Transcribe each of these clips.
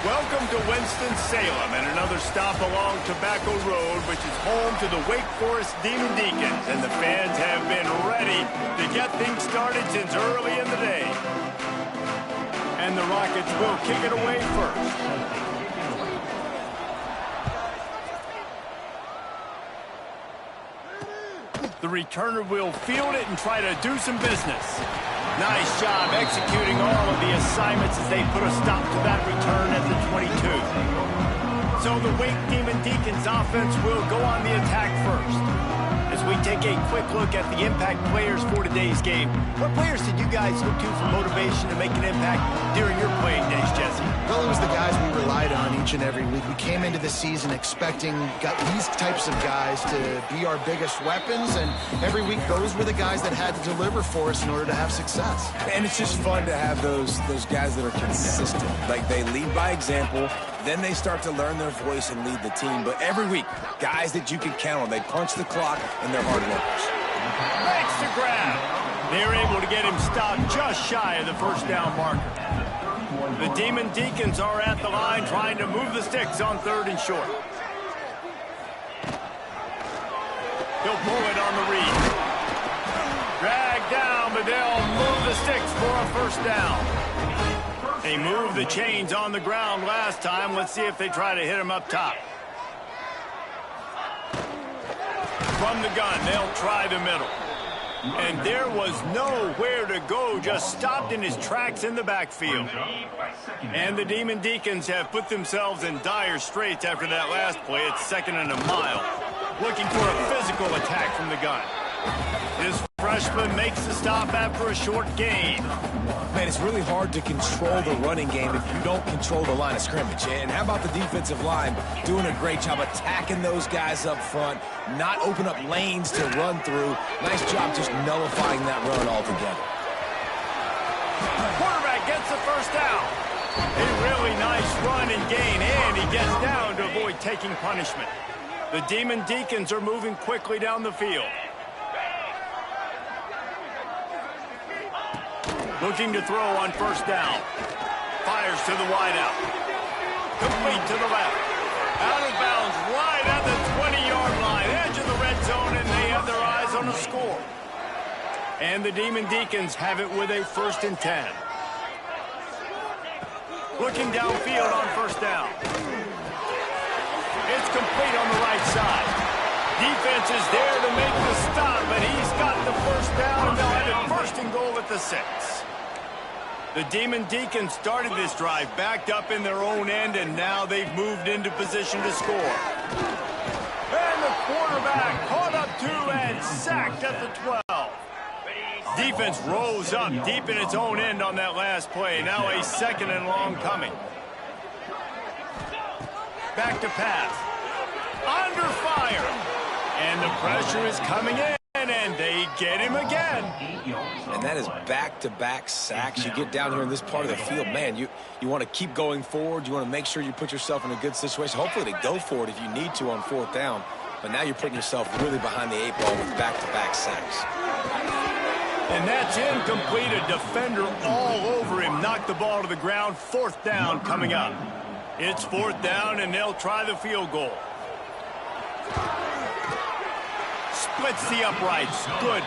Welcome to Winston-Salem and another stop along Tobacco Road, which is home to the Wake Forest Demon Deacons, and the fans have been ready to get things started since early in the day. And the Rockets will kick it away first. The returner will field it and try to do some business. Nice job executing all of the assignments as they put a stop to that return at the 22. So the Wake Demon Deacons offense will go on the attack first. As we take a quick look at the impact players for today's game, what players did you guys look to for motivation to make an impact during your playing days, Jesse? Well, it was the guys we relied on each and every week. We came into the season expecting these types of guys to be our biggest weapons, and every week those were the guys that had to deliver for us in order to have success. And it's just fun to have those guys that are consistent. Like, they lead by example, then they start to learn their voice and lead the team. But every week, guys that you can count on, they punch the clock, and they're hard workers. Makes the grab. They're able to get him stopped just shy of the first down marker. The Demon Deacons are at the line trying to move the sticks on 3rd and short. He'll pull it on the read. Drag down, but they'll move the sticks for a first down. They moved the chains on the ground last time. Let's see if they try to hit him up top. From the gun, they'll try the middle. And there was nowhere to go, just stopped in his tracks in the backfield. And the Demon Deacons have put themselves in dire straits after that last play. It's 2nd and a mile. Looking for a physical attack from the gun. This freshman makes the stop after a short gain. Man, it's really hard to control the running game if you don't control the line of scrimmage. And how about the defensive line doing a great job attacking those guys up front, not open up lanes to run through. Nice job just nullifying that run altogether. Quarterback gets the first down. A really nice run and gain, and he gets down to avoid taking punishment. The Demon Deacons are moving quickly down the field. Looking to throw on first down. Fires to the wideout. Complete to the left. Out of bounds right at the 20-yard line. Edge of the red zone, and they have their eyes on the score. And the Demon Deacons have it with a 1st and 10. Looking downfield on first down. It's complete on the right side. Defense is there to make the stop, but he's got the first down, and they'll have it 1st and goal at the 6. The Demon Deacons started this drive, backed up in their own end, and now they've moved into position to score. And the quarterback caught up to and sacked at the 12. Defense rose up deep in its own end on that last play. Now a 2nd and long coming. Back to pass. Under fire. And the pressure is coming in, and they get him again. And that is back-to-back sacks. You get down here in this part of the field, man, you want to keep going forward. You want to make sure you put yourself in a good situation. Hopefully they go for it if you need to on 4th down. But now you're putting yourself really behind the 8 ball with back-to-back sacks. And that's incomplete. A defender all over him. Knocked the ball to the ground. 4th down coming up. It's 4th down, and they'll try the field goal. Splits the uprights. Good.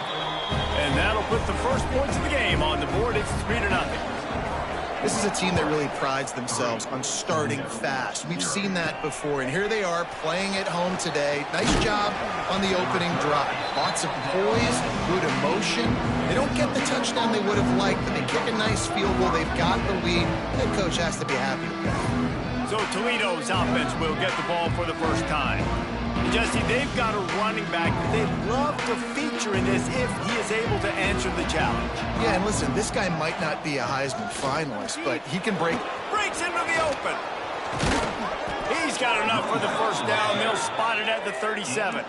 And that'll put the first points of the game on the board. It's 3-0. This is a team that really prides themselves on starting fast. We've seen that before, and here they are playing at home today. Nice job on the opening drive. Lots of poise, good emotion. They don't get the touchdown they would have liked, but they kick a nice field goal. They've got the lead. The head coach has to be happy with that. So Toledo's offense will get the ball for the first time. Jesse, they've got a running back that they'd love to feature in this if he is able to answer the challenge. Yeah, and listen, this guy might not be a Heisman finalist, but he can breaks into the open. He's got enough for the first down. They'll spot it at the 37.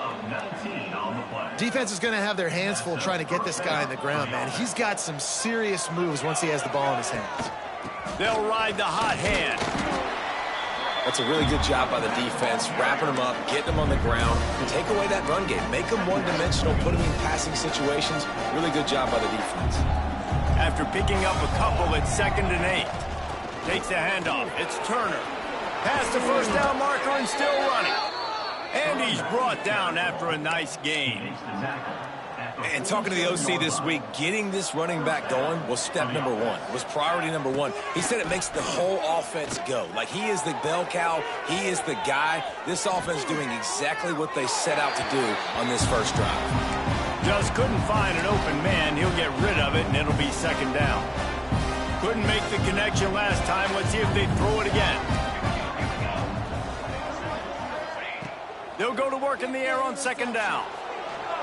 Defense is going to have their hands full trying to get this guy on the ground, man. He's got some serious moves once he has the ball in his hands. They'll ride the hot hand. That's a really good job by the defense, wrapping them up, getting them on the ground, take away that run game, make them one-dimensional, put them in passing situations. Really good job by the defense. After picking up a couple, it's 2nd and 8. Takes the handoff. It's Turner. Past the first down marker and still running. And he's brought down after a nice gain. And talking to the OC this week, getting this running back going was step number one, was priority number one. He said it makes the whole offense go. Like, he is the bell cow. He is the guy. This offense doing exactly what they set out to do on this first drive. Just couldn't find an open man. He'll get rid of it, and it'll be second down. Couldn't make the connection last time. Let's see if they throw it again. They'll go to work in the air on second down.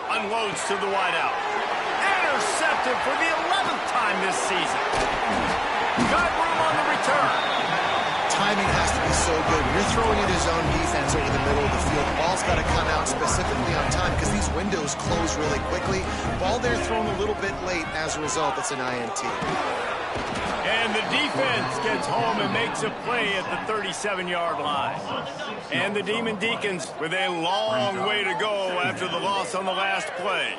Unloads to the wideout. Intercepted for the 11th time this season. Got room on the return. Timing has to be so good. When you're throwing at his own defense over the middle of the field, the ball's got to come out specifically on time because these windows close really quickly. Ball there thrown a little bit late. As a result, it's an INT. And the defense gets home and makes a play at the 37-yard line. And the Demon Deacons with a long way to go after the loss on the last play.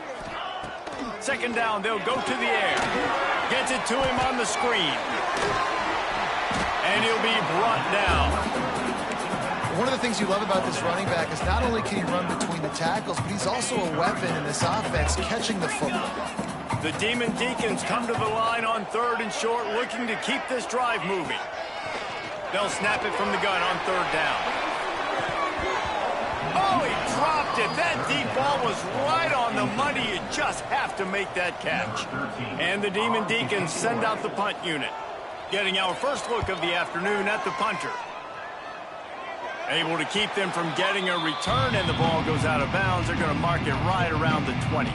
Second down, they'll go to the air. Gets it to him on the screen. And he'll be brought down. One of the things you love about this running back is not only can he run between the tackles, but he's also a weapon in this offense catching the football. The Demon Deacons come to the line on third and short, looking to keep this drive moving. They'll snap it from the gun on third down. Oh, he dropped it. That deep ball was right on the money. You just have to make that catch. And the Demon Deacons send out the punt unit. Getting our first look of the afternoon at the punter. Able to keep them from getting a return, and the ball goes out of bounds. They're going to mark it right around the 20.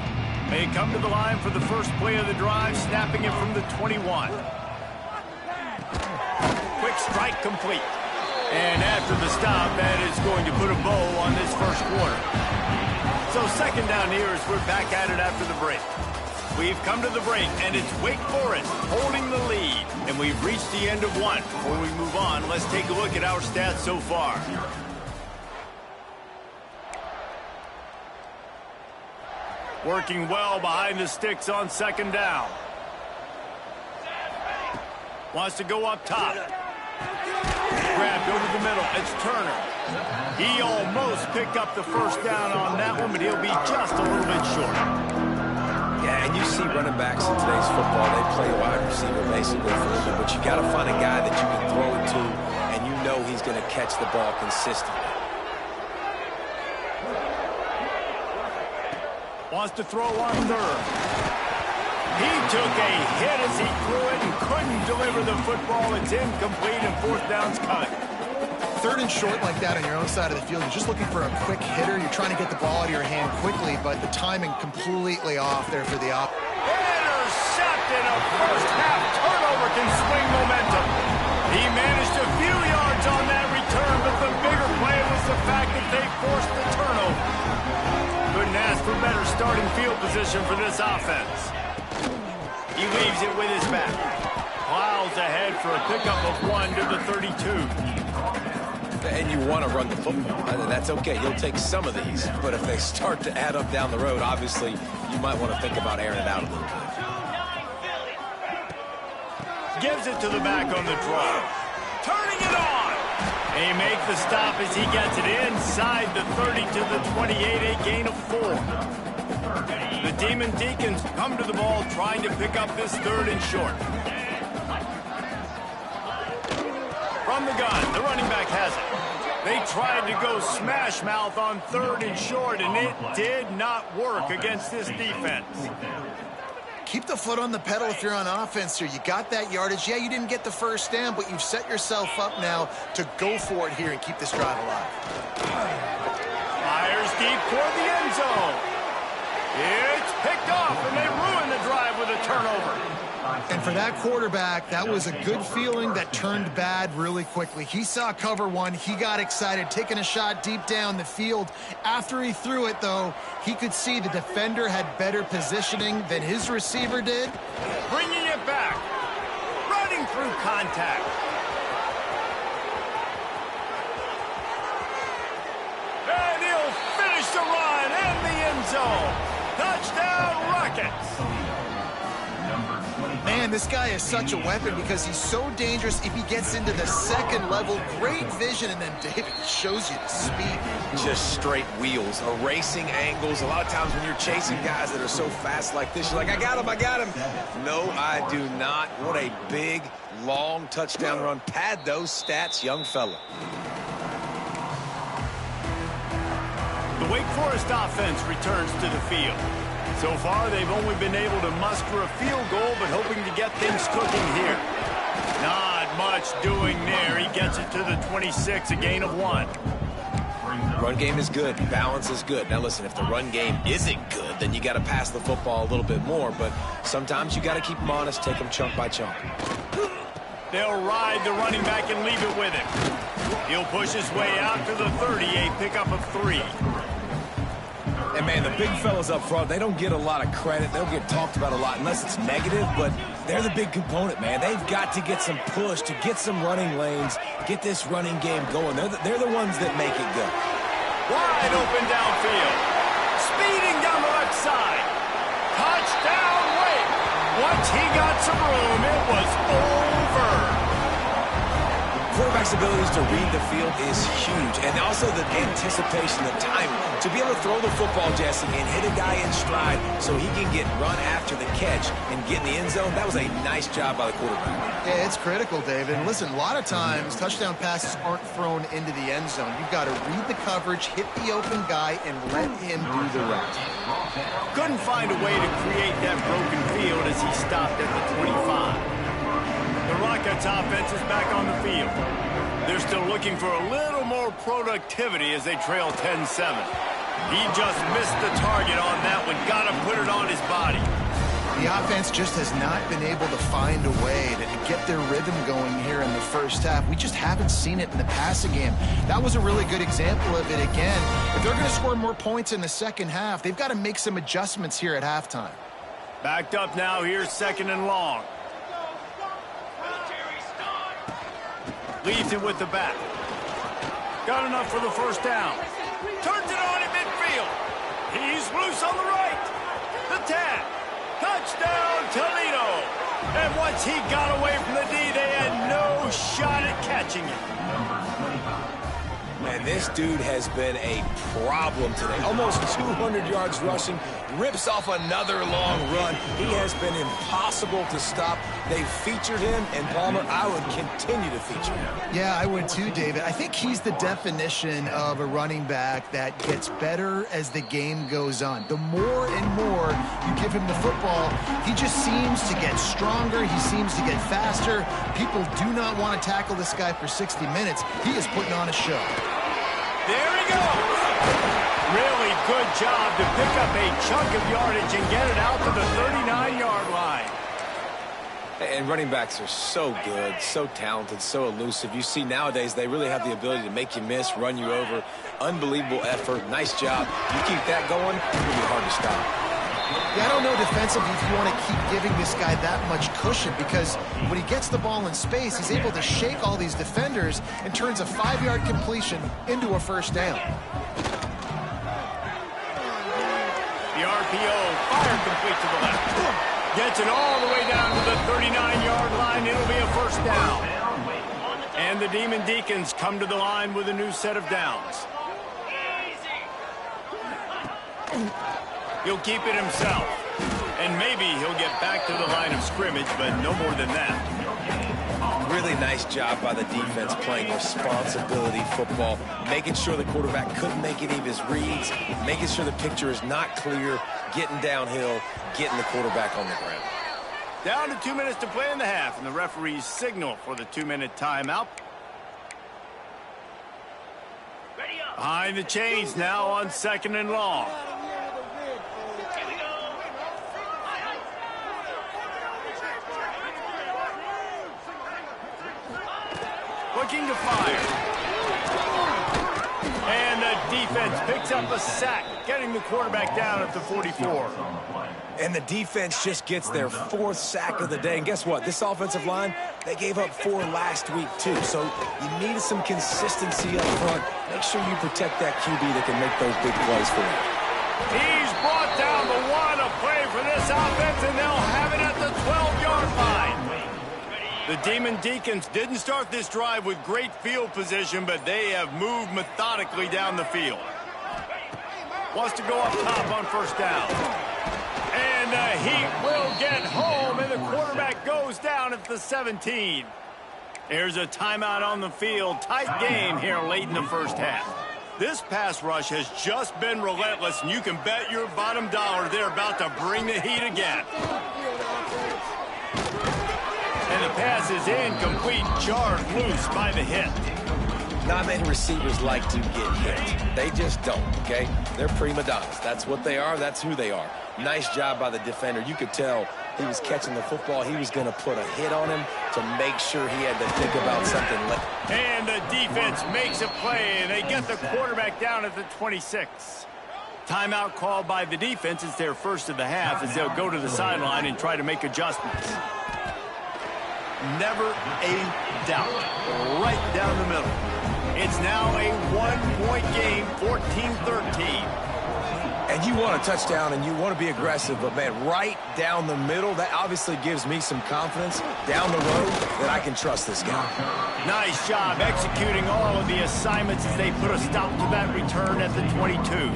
They come to the line for the first play of the drive, snapping it from the 21. Quick strike complete. And after the stop, that is going to put a bow on this first quarter. So second down here as we're back at it after the break. We've come to the break, and it's Wake Forest holding the lead. And we've reached the end of one. Before we move on, let's take a look at our stats so far. Working well behind the sticks on second down. Wants to go up top. Grabbed over the middle. It's Turner. He almost picked up the first down on that one, but he'll be just a little bit short. Yeah, and you see running backs in today's football, they play wide receiver basically for a living, but you got to find a guy that you can throw it to, and you know he's going to catch the ball consistently. Wants to throw on third. He took a hit as he threw it and couldn't deliver the football. It's incomplete and fourth down's cut. Third and short like that on your own side of the field, you're just looking for a quick hitter. You're trying to get the ball out of your hand quickly, but the timing completely off there for the op. Intercepted. A first half turnover can swing momentum. He managed a few yards on that return, but the bigger play was the fact that they forced the turnover. Couldn't ask for better starting field position for this offense. He leaves it with his back. Plows ahead for a pickup of 1 to the 32. And you want to run the football. That's okay. You'll take some of these. But if they start to add up down the road, obviously, you might want to think about airing it out a little bit. Gives it to the back on the draw. Turning it on. They make the stop as he gets it inside the 30 to the 28, a gain of 4. The Demon Deacons come to the ball trying to pick up this third and short. From the gun, the running back has it. They tried to go smash mouth on third and short, and it did not work against this defense. Keep the foot on the pedal if you're on offense here. You got that yardage. Yeah, you didn't get the first down, but you've set yourself up now to go for it here and keep this drive alive. Fires deep toward the end zone. It's picked off, and they ruin the drive with a turnover. And for that quarterback, that was a good feeling that turned bad really quickly. He saw cover one. He got excited, taking a shot deep down the field. After he threw it, though, he could see the defender had better positioning than his receiver did. Bringing it back. Running through contact. And he'll finish the run in the end zone. Touchdown, Rockets. Man, this guy is such a weapon because he's so dangerous if he gets into the second level. Great vision, and then David shows you the speed. Just straight wheels, erasing angles. A lot of times when you're chasing guys that are so fast like this, you're like, I got him. No, I do not. What a big, long touchdown run. Pad those stats, young fella. The Wake Forest offense returns to the field. So far, they've only been able to muster a field goal, but hoping to get things cooking here. Not much doing there. He gets it to the 26, a gain of 1. Run game is good. Balance is good. Now, listen, if the run game isn't good, then you got to pass the football a little bit more. But sometimes you got to keep them honest, take them chunk by chunk. They'll ride the running back and leave it with him. He'll push his way out to the 30, a pickup of 3. And, man, the big fellas up front, they don't get a lot of credit. They'll get talked about a lot unless it's negative, but they're the big component, man. They've got to get some push, to get some running lanes, get this running game going. They're the ones that make it go. Wide open downfield. Speeding down the left side. Touchdown, Wake. Once he got some room, it was over. Quarterback's abilities to read the field is huge, and also the anticipation, the timing. To be able to throw the football, Jesse, and hit a guy in stride so he can get run after the catch and get in the end zone, that was a nice job by the quarterback. Yeah, it's critical, David. And listen, a lot of times, touchdown passes aren't thrown into the end zone. You've got to read the coverage, hit the open guy, and let him do the rest. Couldn't find a way to create that broken field as he stopped at the 25. The Rockets offense is back on the field. They're still looking for a little more productivity as they trail 10-7. He just missed the target on that one. Got to put it on his body. The offense just has not been able to find a way to get their rhythm going here in the first half. We just haven't seen it in the passing game. That was a really good example of it again. If they're going to score more points in the second half, they've got to make some adjustments here at halftime. Backed up now. Here's 2nd and long. Leaves it with the back. Got enough for the first down. Turns it on in midfield. He's loose on the right. The tag. Touchdown, Toledo. And once he got away from the D, they had no shot at catching him. Man, this dude has been a problem today. Almost 200 yards rushing, rips off another long run. He has been impossible to stop. They've featured him, and Palmer, I would continue to feature him. Yeah, I would too, David. I think he's the definition of a running back that gets better as the game goes on. The more and more you give him the football, he just seems to get stronger. He seems to get faster. People do not want to tackle this guy for 60 minutes. He is putting on a show. There he goes. Really good job to pick up a chunk of yardage and get it out to the 39-yard line. And running backs are so good, so talented, so elusive. You see nowadays they really have the ability to make you miss, run you over. Unbelievable effort. Nice job. You keep that going, it'll be hard to stop. Yeah, I don't know defensively if you want to keep giving this guy that much cushion, because when he gets the ball in space, he's able to shake all these defenders and turns a 5-yard completion into a first down. The RPO fired complete to the left. Gets it all the way down to the 39-yard line. It'll be a first down. And the Demon Deacons come to the line with a new set of downs. He'll keep it himself. And maybe he'll get back to the line of scrimmage, but no more than that. Really nice job by the defense playing responsibility football, making sure the quarterback couldn't make any of his reads, making sure the picture is not clear, getting downhill, getting the quarterback on the ground. Down to 2 minutes to play in the half, and the referees signal for the 2-minute timeout. Behind the chains now on 2nd and long. Looking to fire. And the defense picks up a sack, getting the quarterback down at the 44. And the defense just gets their 4th sack of the day. And guess what? This offensive line, they gave up 4 last week too. So you needed some consistency up front. Make sure you protect that QB that can make those big plays for you. He's brought down the one. A play for this offense, and they'll have it at the 12-yard line. The Demon Deacons didn't start this drive with great field position, but they have moved methodically down the field. Wants to go up top on first down. And the Heat will get home, and the quarterback goes down at the 17. There's a timeout on the field. Tight game here late in the first half. This pass rush has just been relentless, and you can bet your bottom dollar they're about to bring the heat again. And the pass is incomplete, jarred loose by the hit. Not many receivers like to get hit. They just don't, okay? They're prima donnas. That's what they are. That's who they are. Nice job by the defender. You could tell he was catching the football. He was going to put a hit on him to make sure he had to think about something. And the defense makes a play, and they get the quarterback down at the 26. Timeout called by the defense. It's their first of the half as they'll go to the sideline and try to make adjustments. Never a doubt. Right down the middle. It's now a one-point game, 14-13. And you want a touchdown and you want to be aggressive, but, man, right down the middle, that obviously gives me some confidence down the road that I can trust this guy. Nice job executing all of the assignments as they put a stop to that return at the 22.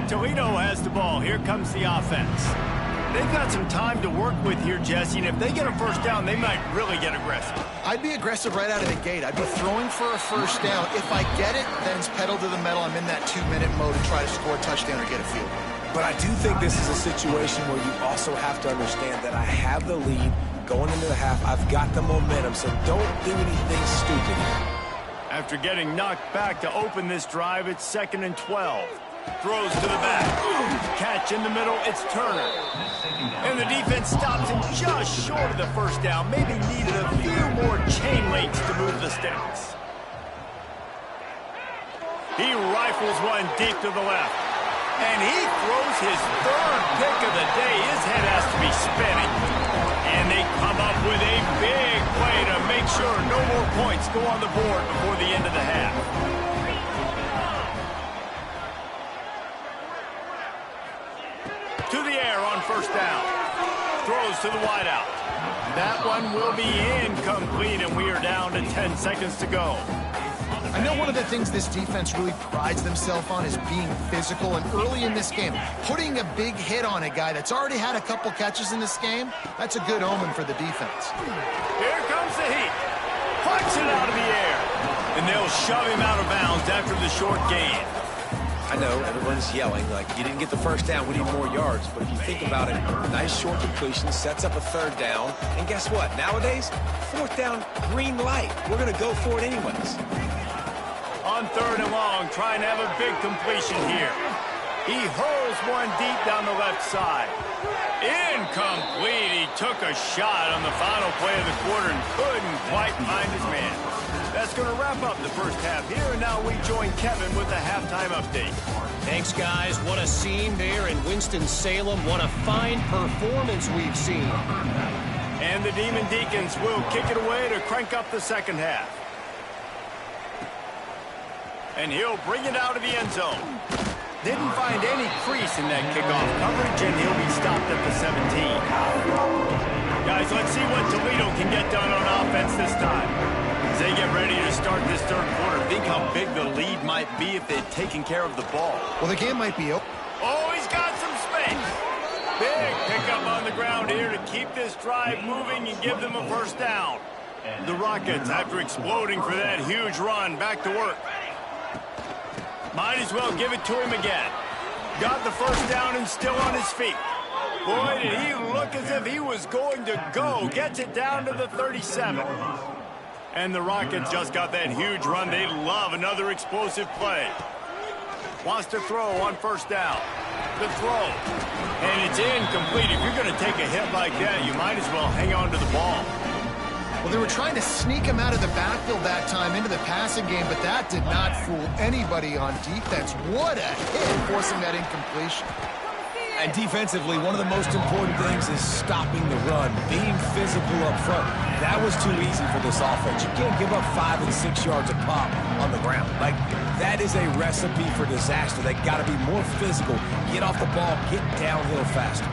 Toledo has the ball. Here comes the offense. They've got some time to work with here, Jesse, and if they get a first down, they might really get aggressive. I'd be aggressive right out of the gate. I'd be throwing for a first down. If I get it, then it's pedal to the metal. I'm in that 2-minute mode to try to score a touchdown or get a field goal. But I do think this is a situation where you also have to understand that I have the lead going into the half. I've got the momentum, so don't do anything stupid here. After getting knocked back to open this drive, it's 2nd and 12. Throws to the back. Catch in the middle, it's Turner. And the defense stops him just short of the first down. Maybe needed a few more chain links to move the sticks. He rifles one deep to the left. And he throws his third pick of the day. His head has to be spinning. And they come up with a big play to make sure no more points go on the board before the end of the half. To the air on first down. Throws to the wideout. That one will be incomplete, and we are down to 10 seconds to go. I know one of the things this defense really prides themselves on is being physical, and early in this game, putting a big hit on a guy that's already had a couple catches in this game, that's a good omen for the defense. Here comes the Heat. Puts it out of the air. And they'll shove him out of bounds after the short gain. I know everyone's yelling, like, you didn't get the first down, we need more yards. But if you think about it, nice short completion, sets up a third down. And guess what? Nowadays, fourth down, green light. We're going to go for it anyways. On 3rd and long, trying to have a big completion here. He hurls one deep down the left side. Incomplete. He took a shot on the final play of the quarter and couldn't quite find his man. That's going to wrap up the first half here, and now we join Kevin with the halftime update. Thanks, guys. What a scene there in Winston-Salem. What a fine performance we've seen. And the Demon Deacons will kick it away to crank up the second half. And he'll bring it out of the end zone. Didn't find any crease in that kickoff coverage, and he'll be stopped at the 17. Guys, let's see what Toledo can get done on offense this time. As they get ready to start this third quarter, think how big the lead might be if they'd taken care of the ball. Well, the game might be open. Oh, he's got some space. Big pickup on the ground here to keep this drive moving and give them a first down. The Rockets, after exploding for that huge run, back to work. Might as well give it to him again. Got the first down and still on his feet. Boy, did he look as if he was going to go. Gets it down to the 37. And the Rockets just got that huge run. They love another explosive play. Wants to throw on first down. The throw. And it's incomplete. If you're going to take a hit like that, you might as well hang on to the ball. Well, they were trying to sneak him out of the backfield that time into the passing game, but that did not fool anybody on defense. What a hit, forcing that incompletion. And defensively, one of the most important things is stopping the run, being physical up front. That was too easy for this offense. You can't give up 5 and 6 yards a pop on the ground. Like, that is a recipe for disaster. They got to be more physical, get off the ball, get downhill faster.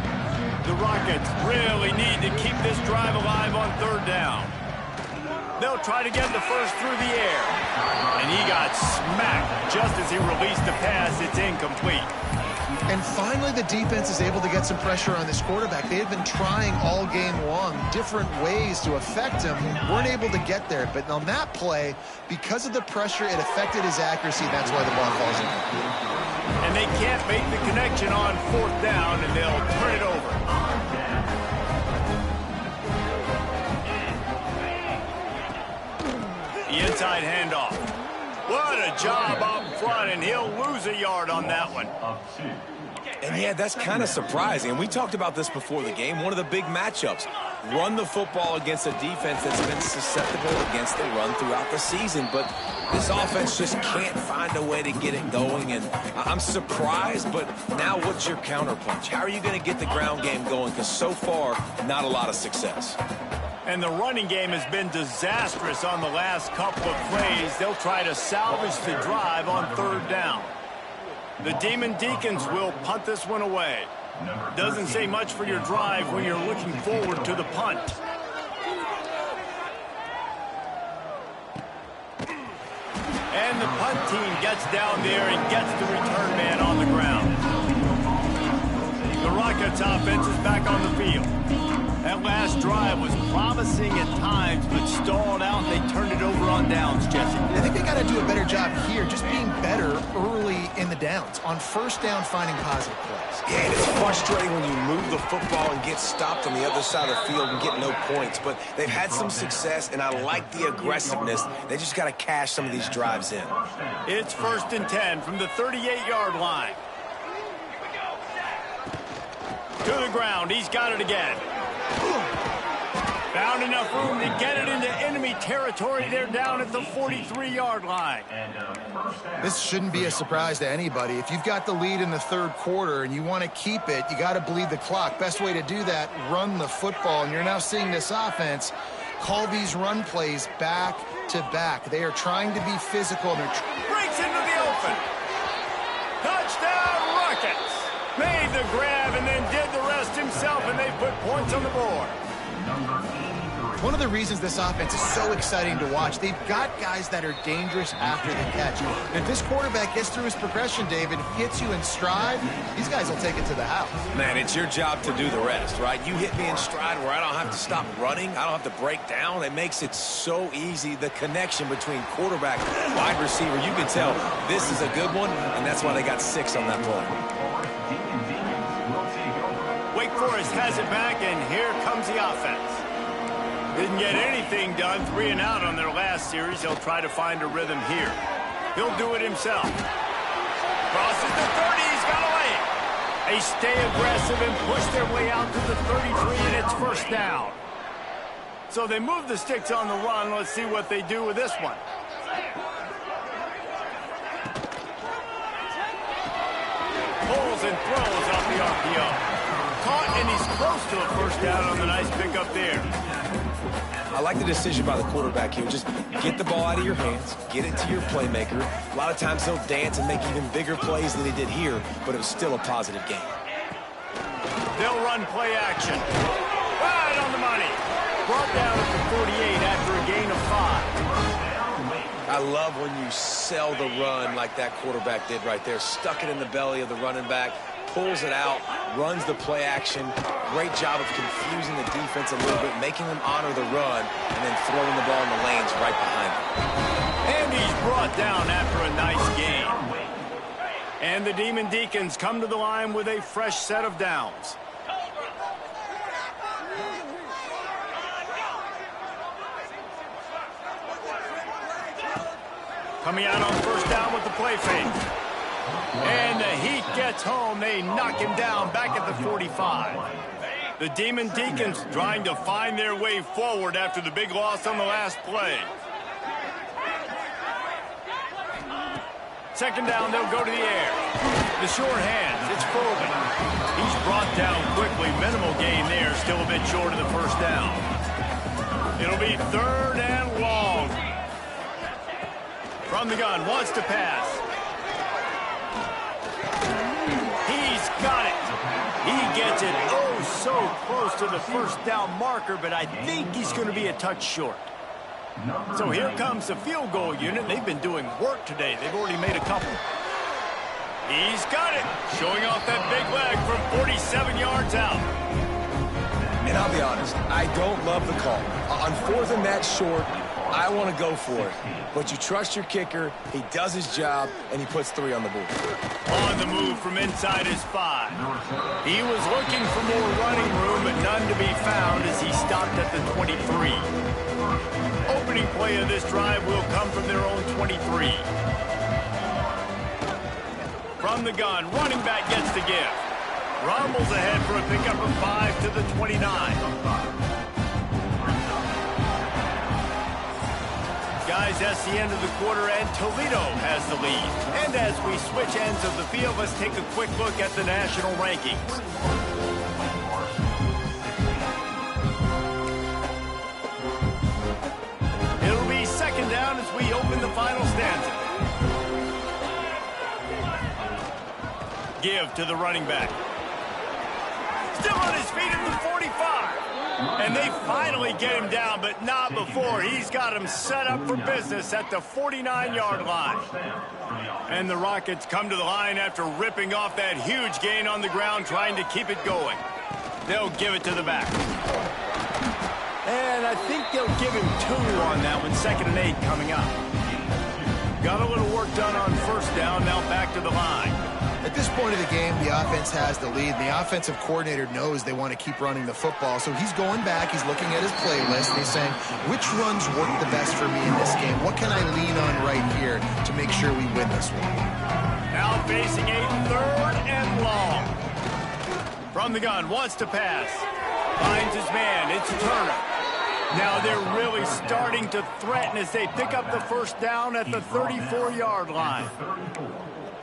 The Rockets really need to keep this drive alive on third down. They'll try to get the first through the air. And he got smacked just as he released the pass. It's incomplete. And finally, the defense is able to get some pressure on this quarterback. They had been trying all game long different ways to affect him. Weren't able to get there. But on that play, because of the pressure, it affected his accuracy. That's why the ball falls in. And they can't make the connection on fourth down, and they'll turn it over. The inside handoff. What a job up front, and he'll lose a yard on that one. And yeah, that's kind of surprising. And we talked about this before the game. One of the big matchups. Run the football against a defense that's been susceptible against the run throughout the season. But this offense just can't find a way to get it going. And I'm surprised, but now what's your counterpunch? How are you going to get the ground game going? Because so far, not a lot of success. And the running game has been disastrous on the last couple of plays. They'll try to salvage the drive on third down. The Demon Deacons will punt this one away. Doesn't say much for your drive when you're looking forward to the punt. And the punt team gets down there and gets the return man on the ground. The Rockets offense is back on the field. That last drive was promising at times, but stalled out, and they turned it over on downs, Jesse. I think they got to do a better job here, just being better early in the downs. On first down, finding positive plays. Yeah, and it's frustrating when you move the football and get stopped on the other side of the field and get no points. But they've had some success, and I like the aggressiveness. They just got to cash some of these drives in. It's 1st and 10 from the 38-yard line. To the ground. He's got it again. Found enough room to get it into enemy territory. They're down at the 43-yard line. This shouldn't be a surprise to anybody. If you've got the lead in the third quarter and you want to keep it, you got to bleed the clock. Best way to do that, run the football. And you're now seeing this offense call these run plays back to back. They are trying to be physical. Breaks into the open. Touchdown, Rockets. Made the grab and then did the rest himself, and they put points on the board. One of the reasons this offense is so exciting to watch, they've got guys that are dangerous after the catch. And if this quarterback gets through his progression, David, hits you in stride, these guys will take it to the house. Man, it's your job to do the rest, right? You hit me in stride where I don't have to stop running. I don't have to break down. It makes it so easy. The connection between quarterback and wide receiver, you can tell this is a good one, and that's why they got 6 on that play. Wake Forest has it back, and here comes the offense. Didn't get anything done, 3 and out on their last series. He'll try to find a rhythm here. He'll do it himself. Crosses the 30, he's got a lane. They stay aggressive and push their way out to the 33, and it's first down. So they move the sticks on the run. Let's see what they do with this one. Pulls and throws off the RPO. Caught, and he's close to a first down on the nice pickup there. I like the decision by the quarterback here. Just get the ball out of your hands, get it to your playmaker. A lot of times he'll dance and make even bigger plays than he did here, but it was still a positive game. They'll run play action. Right on the money. Brought down at the 48 after a gain of 5. I love when you sell the run like that quarterback did right there. Stuck it in the belly of the running back, pulls it out, runs the play action. Great job of confusing the defense a little bit, making them honor the run, and then throwing the ball in the lanes right behind him. And he's brought down after a nice game. And the Demon Deacons come to the line with a fresh set of downs. Coming out on first down with the play fake. And the Heat gets home. They knock him down back at the 45. The Demon Deacons trying to find their way forward after the big loss on the last play. Second down, they'll go to the air. The short hands, it's Foley. He's brought down quickly. Minimal gain there, still a bit short of the first down. It'll be third and long. From the gun, wants to pass. He's got it. He gets it so close to the first down marker, but I think he's going to be a touch short. So here comes the field goal unit. They've been doing work today. They've already made a couple. He's got it. Showing off that big leg from 47 yards out. And I'll be honest, I don't love the call. On fourth and that short, I want to go for it. But you trust your kicker, he does his job, and he puts 3 on the board. On the move from inside his 5. He was looking for more running room, but none to be found as he stopped at the 23. Opening play of this drive will come from their own 23. From the gun, running back gets the give. Rumbles ahead for a pickup of 5 to the 29. Guys, that's the end of the quarter, and Toledo has the lead. And as we switch ends of the field, let's take a quick look at the national rankings. It'll be second down as we open the final stanza. Give to the running back. Still on his feet at the 45. And they finally get him down, but not before. He's got him set up for business at the 49-yard line. And the Rockets come to the line after ripping off that huge gain on the ground, trying to keep it going. They'll give it to the back. And I think they'll give him 2 on that one, 2nd and 8 coming up. Got a little work done on first down, now back to the line. At this point of the game, the offense has the lead, and the offensive coordinator knows they want to keep running the football. So he's going back, he's looking at his playlist, and he's saying, which runs work the best for me in this game? What can I lean on right here to make sure we win this one? Now facing a third and long. From the gun, wants to pass. Finds his man, it's Turner. Now they're really starting to threaten as they pick up the first down at the 34-yard line.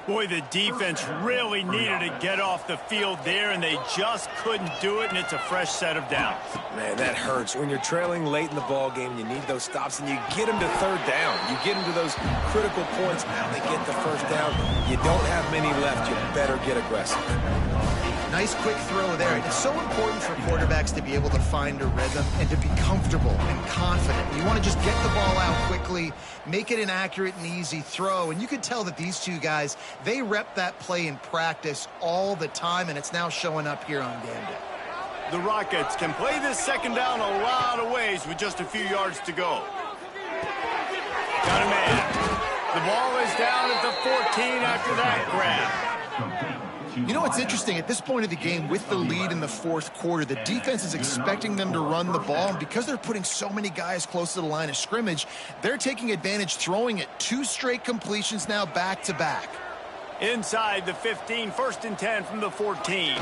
Boy, the defense really needed to get off the field there, and they just couldn't do it, and it's a fresh set of downs. Man, that hurts. When you're trailing late in the ball game, you need those stops, and you get them to third down. You get them to those critical points. Now they get the first down. You don't have many left. You better get aggressive. Nice quick throw there. It's so important for quarterbacks to be able to find a rhythm and to be comfortable and confident. You want to just get the ball out quickly, make it an accurate and easy throw. And you can tell that these two guys, they rep that play in practice all the time, and it's now showing up here on game day. The Rockets can play this second down a lot of ways with just a few yards to go. Got a man. The ball is down at the 14 after that grab. You know what's interesting? At this point of the game, with the lead in the fourth quarter, the defense is expecting them to run the ball. And because they're putting so many guys close to the line of scrimmage, they're taking advantage, throwing it 2 straight completions now back-to-back. Inside the 15, 1st and 10 from the 14.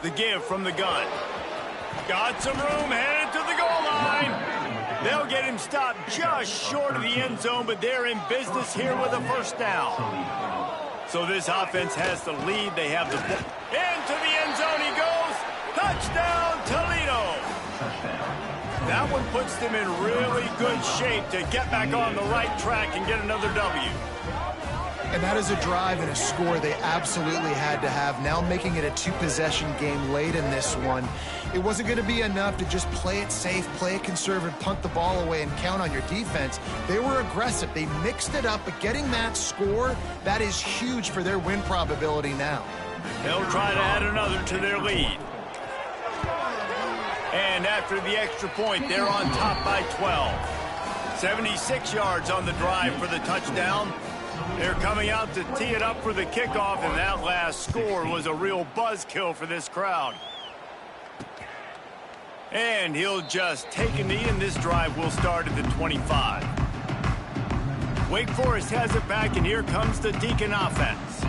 The give from the gun. Got some room, headed to the goal line. They'll get him stopped just short of the end zone, but they're in business here with a first down. So this offense has the lead. They have the ball. Into the end zone he goes. Touchdown, Toledo. That one puts them in really good shape to get back on the right track and get another W. And that is a drive and a score they absolutely had to have. Now making it a 2-possession game late in this one. It wasn't going to be enough to just play it safe, play it conservative, punt the ball away, and count on your defense. They were aggressive. They mixed it up, but getting that score, that is huge for their win probability now. They'll try to add another to their lead. And after the extra point, they're on top by 12. 76 yards on the drive for the touchdown. They're coming out to tee it up for the kickoff, and that last score was a real buzzkill for this crowd. And he'll just take a knee, and this drive will start at the 25. Wake Forest has it back, and here comes the Deacon offense.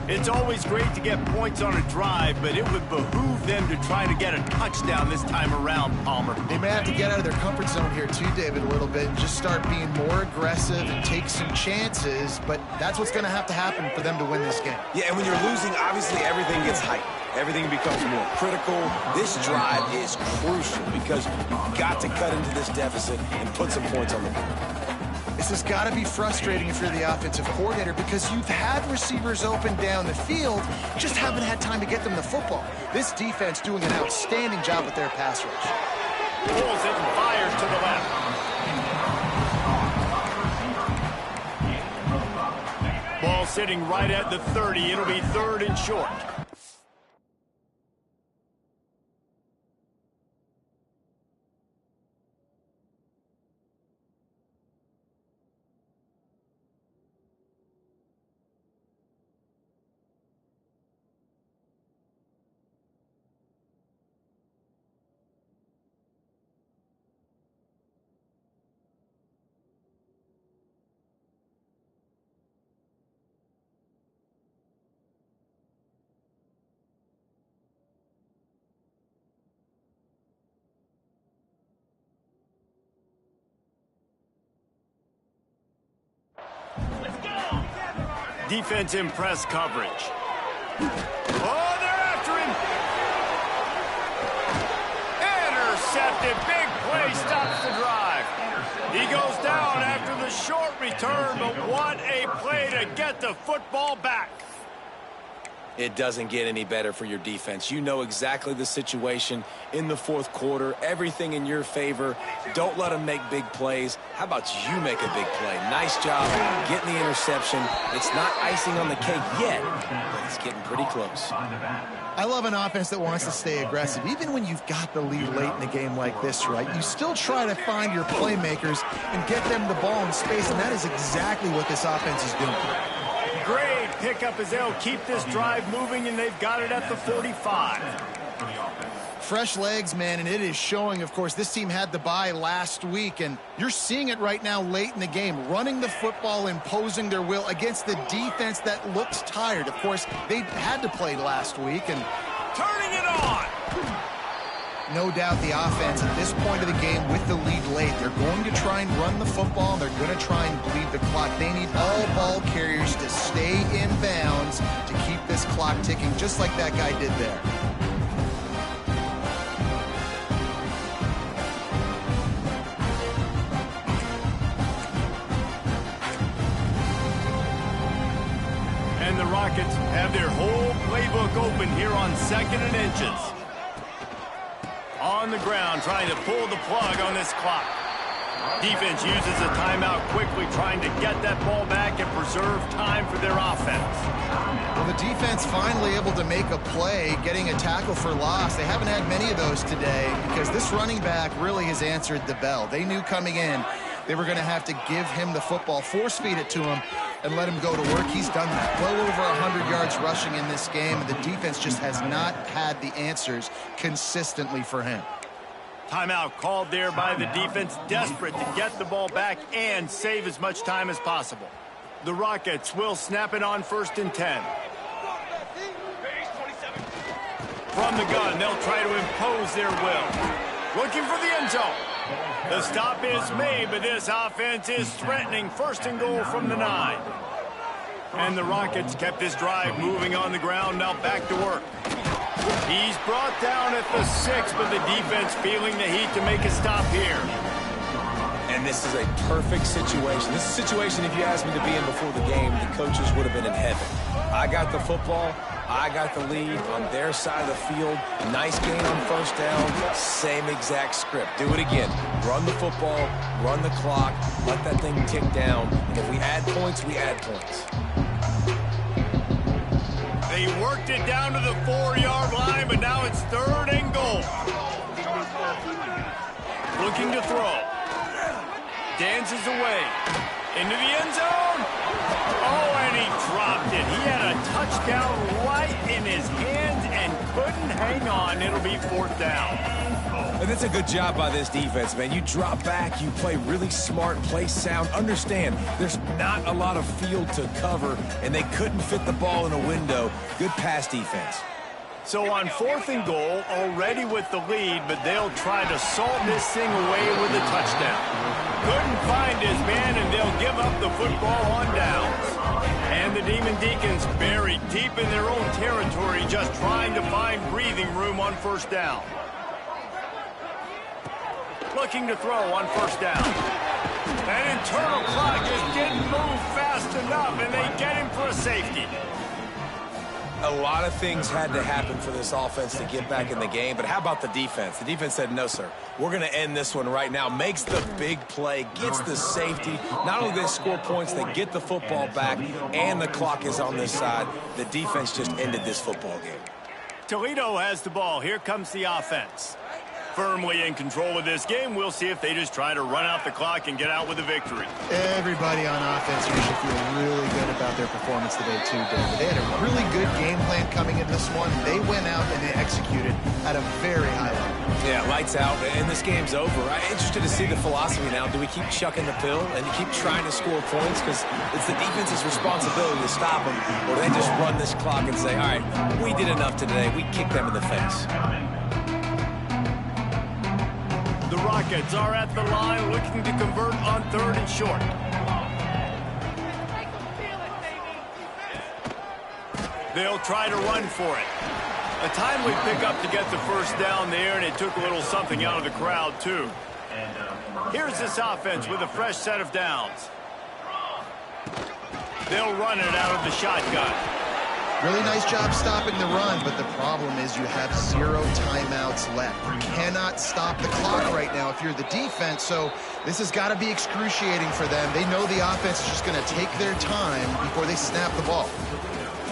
It's always great to get points on a drive, but it would behoove them to try to get a touchdown this time around, Palmer. They may have to get out of their comfort zone here too, David, a little bit, and just start being more aggressive and take some chances, but that's what's going to happen for them to win this game. Yeah, and when you're losing, obviously everything gets heightened. Everything becomes more critical. This drive is crucial because you've got to cut into this deficit and put some points on the board. This has got to be frustrating if you're the offensive coordinator because you've had receivers open down the field, just haven't had time to get them the football. This defense doing an outstanding job with their pass rush. Pulls it and fires to the left. Ball sitting right at the 30. It'll be 3rd and short. Defense in press coverage. Oh, they're after him. Intercepted. Big play stops the drive. He goes down after the short return, but what a play to get the football back. It doesn't get any better for your defense. You know exactly the situation in the 4th quarter. Everything in your favor. Don't let them make big plays. How about you make a big play? Nice job getting the interception. It's not icing on the cake yet, but it's getting pretty close. I love an offense that wants to stay aggressive. Even when you've got the lead late in a game like this, right? You still try to find your playmakers and get them the ball in space, and that is exactly what this offense is doing. Great pickup as they'll keep this drive moving, and they've got it at the 45. Fresh legs, man, and it is showing. Of course, this team had the bye last week, and you're seeing it right now late in the game, running the football, imposing their will against the defense that looks tired. Of course, they had to play last week, and turning it on. No doubt the offense at this point of the game with the lead late, they're going to try and run the football. They're going to try and bleed the clock. They need all ball carriers to stay in bounds to keep this clock ticking, just like that guy did there. And the Rockets have their whole playbook open here on 2nd and inches. On the ground, trying to pull the plug on this clock. Defense uses a timeout quickly, trying to get that ball back and preserve time for their offense. Well, the defense finally able to make a play, getting a tackle for loss. They haven't had many of those today because this running back really has answered the bell. They knew coming in they were going to have to give him the football, force feed it to him, and let him go to work. He's done that. Well over 100 yards rushing in this game, and the defense just has not had the answers consistently for him. Timeout called there by the defense, desperate to get the ball back and save as much time as possible. The Rockets will snap it on 1st and 10. From the gun, they'll try to impose their will. Looking for the end zone. The stop is made, but this offense is threatening 1st and goal from the 9. And the Rockets kept this drive moving on the ground, now back to work. He's brought down at the 6, but the defense feeling the heat to make a stop here. And this is a perfect situation. This is a situation, if you asked me to be in before the game, the coaches would have been in heaven. I got the football. I got the lead on their side of the field. Nice gain on 1st down. Same exact script. Do it again. Run the football, run the clock, let that thing tick down. And if we add points, we add points. They worked it down to the 4-yard line, but now it's 3rd and goal. Looking to throw. Dances away. Into the end zone. Oh, and he dropped it. He had a touchdown right in his hands and couldn't hang on. It'll be 4th down. And that's a good job by this defense, man. You drop back, you play really smart, play sound. Understand, there's not a lot of field to cover, and they couldn't fit the ball in a window. Good pass defense. So on 4th and goal, already with the lead, but they'll try to salt this thing away with a touchdown. Couldn't find his man, and they'll give up the football on downs. And the Demon Deacons buried deep in their own territory, just trying to find breathing room on 1st down. Looking to throw on 1st down. That internal clock just didn't move fast enough, and they get him for a safety. A lot of things had to happen for this offense to get back in the game, but how about the defense? The defense said, no, sir. We're going to end this one right now. Makes the big play, gets the safety. Not only do they score points, they get the football back, and the clock is on this side. The defense just ended this football game. Toledo has the ball. Here comes the offense. Firmly in control of this game. We'll see if they just try to run out the clock and get out with a victory. Everybody on offense here should feel really good about their performance today, too, David. They had a really good game plan coming in this one. They went out and they executed at a very high level. Yeah, lights out, and this game's over. I'm interested to see the philosophy now. Do we keep chucking the pill and keep trying to score points? Because it's the defense's responsibility to stop them. Or do they just run this clock and say, all right, we did enough today. We kicked them in the face. The Rockets are at the line looking to convert on 3rd and short. They'll try to run for it. A timely pickup to get the 1st down there, and it took a little something out of the crowd, too. Here's this offense with a fresh set of downs. They'll run it out of the shotgun. Really nice job stopping the run, but the problem is you have 0 timeouts left. You cannot stop the clock right now if you're the defense, so this has got to be excruciating for them. They know the offense is just going to take their time before they snap the ball.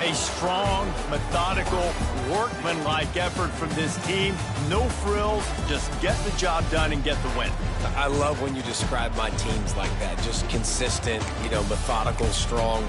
A strong, methodical, workmanlike effort from this team. No frills, just get the job done and get the win. I love when you describe my teams like that. Just consistent, methodical, strong.